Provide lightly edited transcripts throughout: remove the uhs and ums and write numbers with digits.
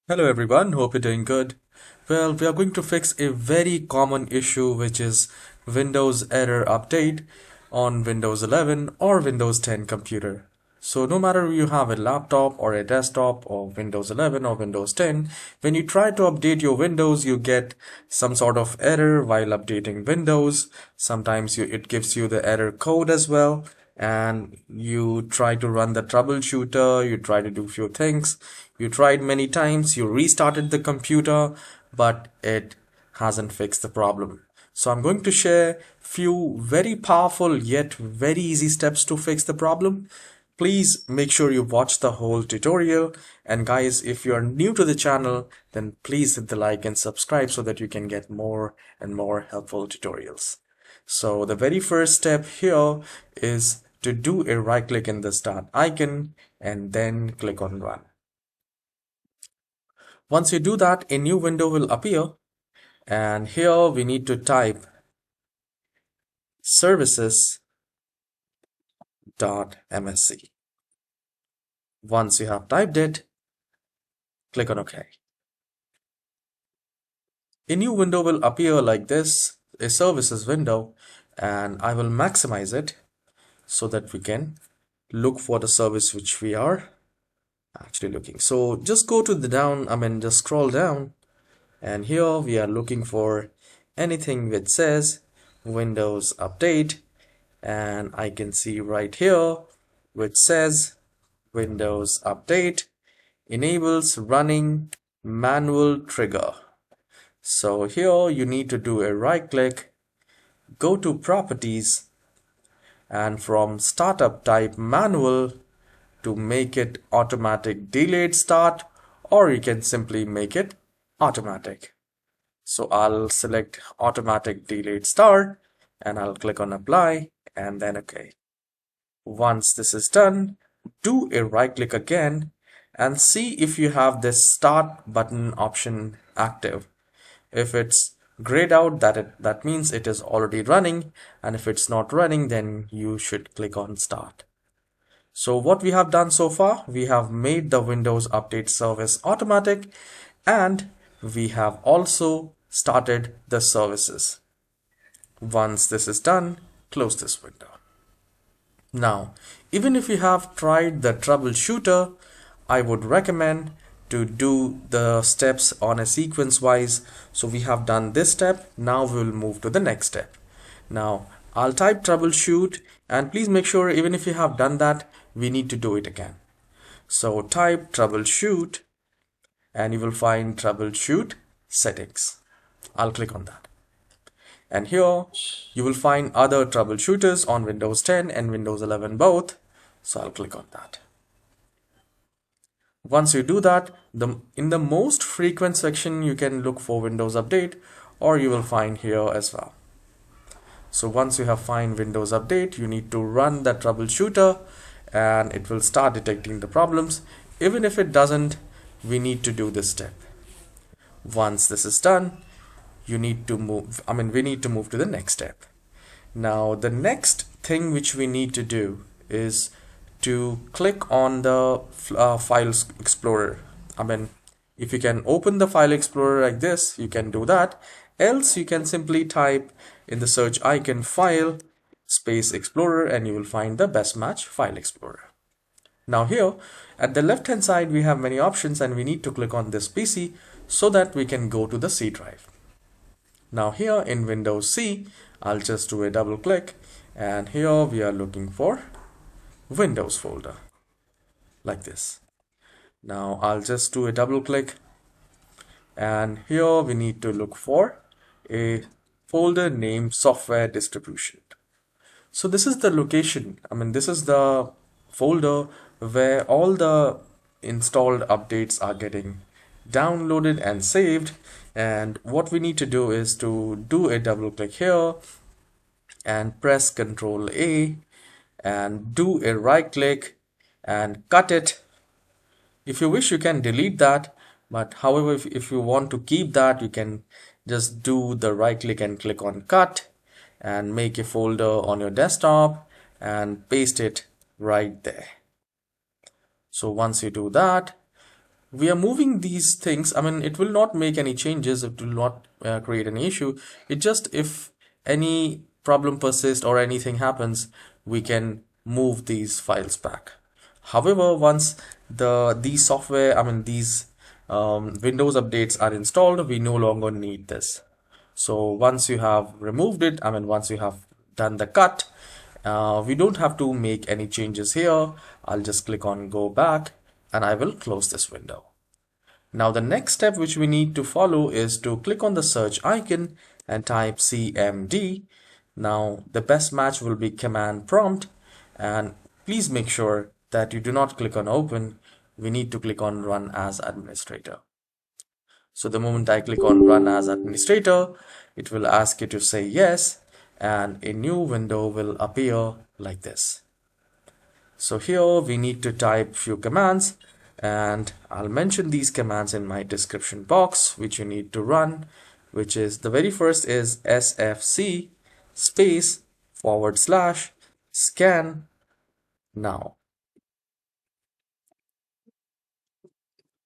Hello everyone, hope you're doing good. Well, we are going to fix a very common issue, which is Windows error update on Windows 11 or Windows 10 computer. So no matter you have a laptop or a desktop or Windows 11 or Windows 10, when you try to update your Windows, you get some sort of error while updating Windows. Sometimes it gives you the error code as well, and you try to run the troubleshooter, you try to do few things, you tried many times, you restarted the computer, but it hasn't fixed the problem. So I'm going to share few very powerful yet very easy steps to fix the problem. Please make sure you watch the whole tutorial, and guys, if you are new to the channel, then please hit the like and subscribe so that you can get more and more helpful tutorials. So the very first step here is to do a right click in the start icon and then click on run. Once you do that, a new window will appear, and here we need to type services.msc. Once you have typed it, click on OK. A new window will appear like this, a services window, and I will maximize it so that we can look for the service which we are actually looking. So just go to the just scroll down, and here we are looking for anything which says Windows Update, and I can see right here which says Windows Update enables running manual trigger. So here you need to do a right click, go to properties, and from startup type manual to make it automatic delayed start, or you can simply make it automatic. So I'll select automatic delayed start and I'll click on apply and then OK. Once this is done, do a right click again and see if you have this start button option active. If it's grayed out, that means it is already running, and if it's not running, then you should click on start. So what we have done so far, we have made the Windows Update service automatic, and we have also started the services. Once this is done, close this window. Now, even if you have tried the troubleshooter, I would recommend to do the steps on a sequence wise. So we have done this step, now we will move to the next step. Now I'll type troubleshoot, and please make sure even if you have done that, we need to do it again. So type troubleshoot and you will find troubleshoot settings. I'll click on that. And here you will find other troubleshooters on Windows 10 and Windows 11 both. So I'll click on that. Once you do that, in the most frequent section, you can look for Windows Update, or you will find here as well. So once you have find Windows Update, you need to run the troubleshooter and it will start detecting the problems. Even if it doesn't, we need to do this step. Once this is done, we need to move to the next step. Now the next thing which we need to do is to click on the file explorer. If you can open the file explorer like this, you can do that. Else you can simply type in the search icon file space explorer and you will find the best match file explorer. Now here at the left hand side we have many options, and we need to click on this PC so that we can go to the C drive. Now here in Windows C, I'll just do a double click, and here we are looking for Windows folder like this. Now I'll just do a double click, and here we need to look for a folder named software distribution. So this is the location, this is the folder where all the installed updates are getting downloaded and saved. And what we need to do is to do a double click here and press Ctrl A and do a right click and cut it. If you wish, you can delete that, but however, if you want to keep that, you can just do the right click and click on cut and make a folder on your desktop and paste it right there. So once you do that, we are moving these things. I mean, it will not make any changes, it will not create any issue. It just, if any problem persists or anything happens, we can move these files back. However, once these software, I mean these Windows updates are installed, we no longer need this. So once you have removed it, I mean once you have done the cut, we don't have to make any changes here. I'll just click on go back and I will close this window. Now the next step which we need to follow is to click on the search icon and type CMD. Now the best match will be command prompt, and please make sure that you do not click on open. We need to click on run as administrator. So the moment I click on run as administrator, it will ask you to say yes, and a new window will appear like this. So here we need to type few commands, and I'll mention these commands in my description box which you need to run, which is, the very first is sfc space / scan now.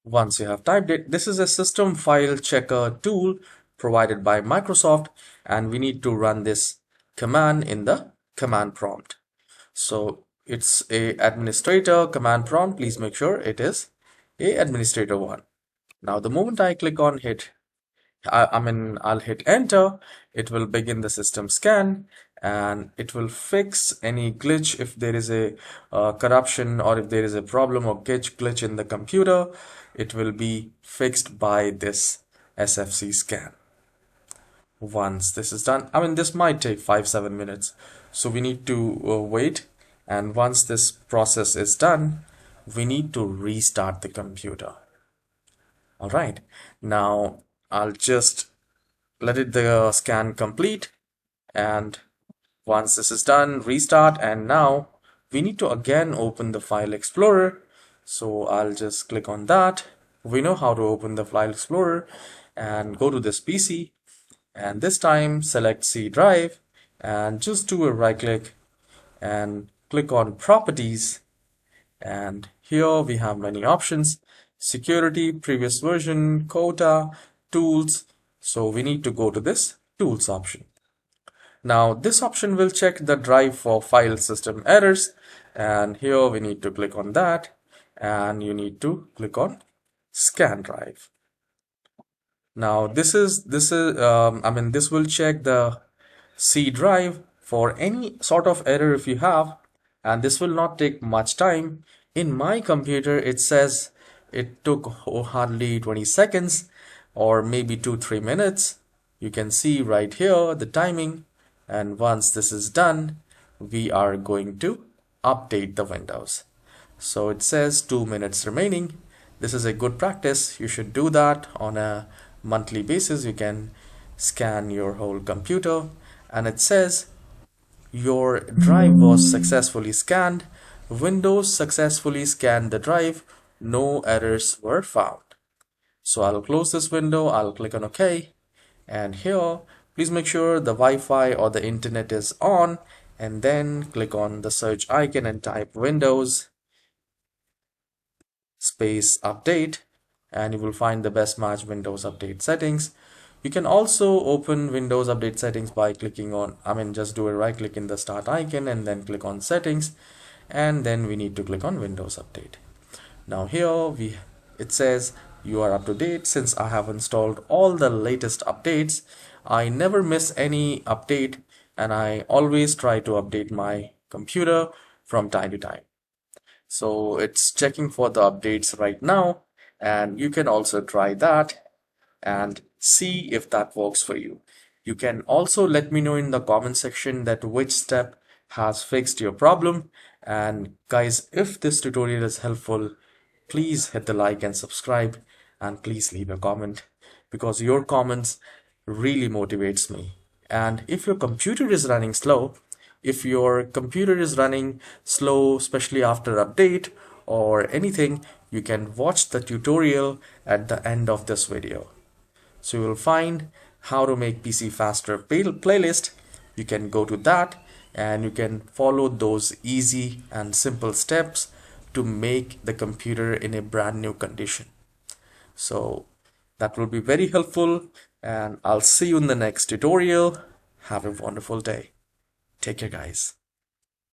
Once you have typed it, this is a system file checker tool provided by Microsoft, and we need to run this command in the command prompt. So it's a administrator command prompt. Please make sure it is a administrator one. Now the moment I click on I'll hit enter, it will begin the system scan, and it will fix any glitch if there is a corruption, or if there is a problem or glitch in the computer. It will be fixed by this SFC scan. Once this is done, I mean this might take 5-7 minutes, so we need to wait. And once this process is done, we need to restart the computer. All right, now I'll just let the scan complete, and once this is done, restart. And now we need to again open the file explorer. So I'll just click on that. We know how to open the file explorer, and go to this PC, and this time select C drive and just do a right click and click on properties. And here we have many options: security, previous version, quota, tools. So we need to go to this tools option. Now this option will check the drive for file system errors, and here we need to click on that, and you need to click on scan drive. Now this will check the C drive for any sort of error if you have, and this will not take much time. In my computer it says it took hardly 20 seconds or maybe 2-3 minutes. You can see right here the timing, and once this is done, we are going to update the Windows. So it says 2 minutes remaining. This is a good practice. You should do that on a monthly basis. You can scan your whole computer, and it says your drive was successfully scanned. Windows successfully scanned the drive. No errors were found. So I'll close this window. I'll click on OK, and here please make sure the Wi-Fi or the internet is on, and then click on the search icon and type Windows space update, and you will find the best match Windows update settings. You can also open Windows update settings by clicking on, just do a right click in the start icon and then click on settings, and then we need to click on Windows update. Now here it says you are up to date. Since I have installed all the latest updates, I never miss any update, and I always try to update my computer from time to time. So it's checking for the updates right now, and you can also try that and see if that works for you. You can also let me know in the comment section that which step has fixed your problem. And guys, if this tutorial is helpful, please hit the like and subscribe, and please leave a comment, because your comments really motivates me. And if your computer is running slow, especially after update or anything, you can watch the tutorial at the end of this video. So you will find how to make PC faster playlist. You can go to that, and you can follow those easy and simple steps to make the computer in a brand new condition. So that will be very helpful, and I'll see you in the next tutorial. Have a wonderful day. Take care, guys.